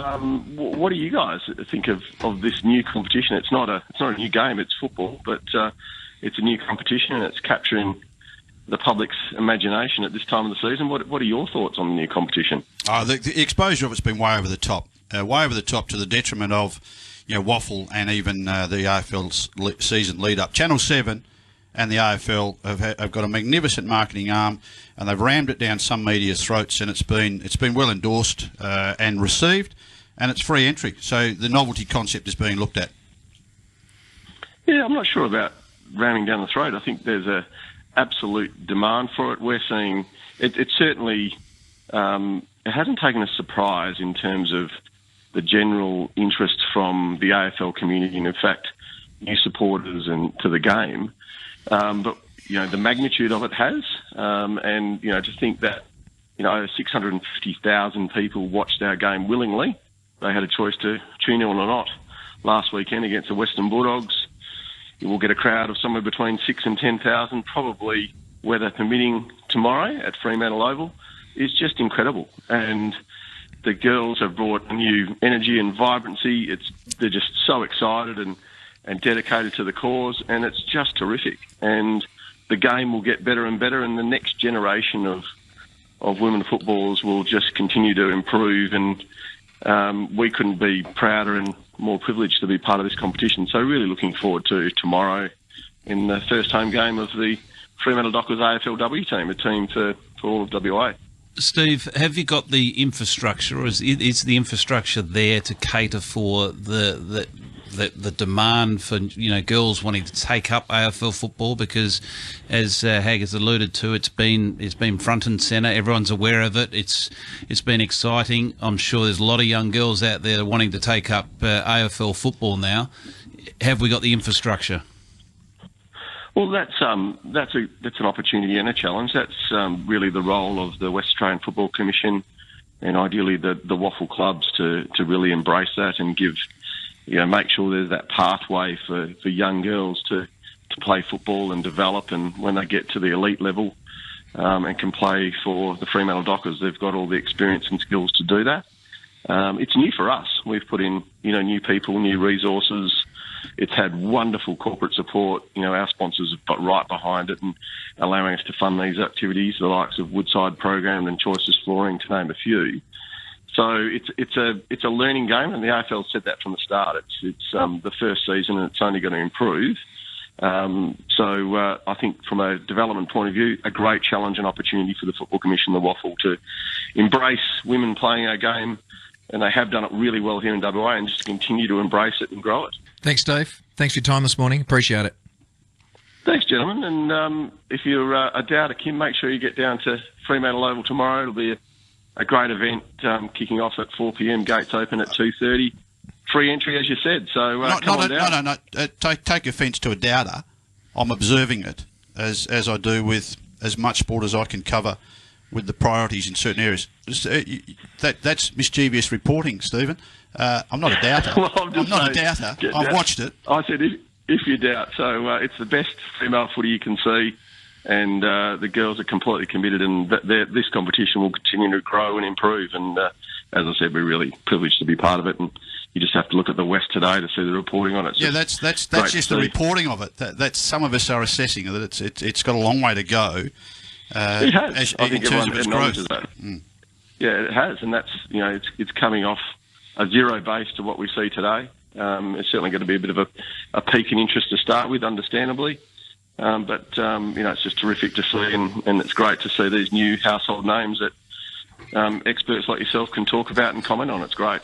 What do you guys think of this new competition? It's not a new game. It's football, but it's a new competition and it's capturing the public's imagination at this time of the season. What are your thoughts on the new competition? The exposure of it's been way over the top to the detriment of WAFL and even the AFL's season lead up. Channel 7 and the AFL have got a magnificent marketing arm, and they've rammed it down some media's throats, and it's been well endorsed and received, and it's free entry. So the novelty concept is being looked at. Yeah, I'm not sure about ramming down the throat. I think there's a absolute demand for it. We're seeing it certainly it hasn't taken a surprise in terms of the general interest from the AFL community, and in fact, new supporters and to the game. But the magnitude of it has, and to think that over 650,000 people watched our game willingly. They had a choice to tune in or not. Last weekend against the Western Bulldogs, you will get a crowd of somewhere between 6,000 and 10,000, probably weather permitting tomorrow at Fremantle Oval. Is just incredible, and the girls have brought a new energy and vibrancy. They're just so excited and dedicated to the cause, and it's just terrific. And the game will get better and better, and the next generation of women footballers will just continue to improve. And we couldn't be prouder and more privileged to be part of this competition. So really looking forward to tomorrow in the first home game of the Fremantle Dockers AFLW team, a team for all of WA. Steve, have you got the infrastructure, or is the infrastructure there to cater for the demand for girls wanting to take up AFL football? Because as Hag has alluded to, it's been front and centre. Everyone's aware of it. It's been exciting. I'm sure there's a lot of young girls out there wanting to take up AFL football now. Have we got the infrastructure? Well, that's an opportunity and a challenge. That's really the role of the West Australian Football Commission, and ideally the WAFL clubs to really embrace that and give, make sure there's that pathway for young girls to play football and develop, and when they get to the elite level and can play for the Fremantle Dockers, they've got all the experience and skills to do that. It's new for us. We've put in new people, new resources. It's had wonderful corporate support. Our sponsors have got right behind it and allowing us to fund these activities, the likes of Woodside Program and Choices Flooring, to name a few. So it's a learning game, and the AFL said that from the start. It's the first season, and it's only going to improve. So I think from a development point of view, a great challenge and opportunity for the Football Commission, the WAFL, to embrace women playing our game, and they have done it really well here in WA, and just continue to embrace it and grow it. Thanks, Dave. Thanks for your time this morning. Appreciate it. Thanks, gentlemen. And if you're a doubter, Kim, make sure you get down to Fremantle Oval tomorrow. It'll be a great event, kicking off at 4 p.m, gates open at 2:30. Free entry, as you said. So come on down. No. Take offence to a doubter. I'm observing it as I do with as much sport as I can cover, with the priorities in certain areas. That's mischievous reporting, Stephen. I'm not a doubter. Well, I'm not a doubter. I've watched it. I said if you doubt. So it's the best female footy you can see, and the girls are completely committed, and this competition will continue to grow and improve. And as I said, we're really privileged to be part of it, and you just have to look at the West today to see the reporting on it. Yeah, that's just the reporting of it. That some of us are assessing that it's got a long way to go. It has. I think everyone acknowledges that. Mm. Yeah, it has, and that's it's coming off a zero base to what we see today. It's certainly going to be a bit of a peak in interest to start with, understandably. But it's just terrific to see, and it's great to see these new household names that experts like yourself can talk about and comment on. It's great.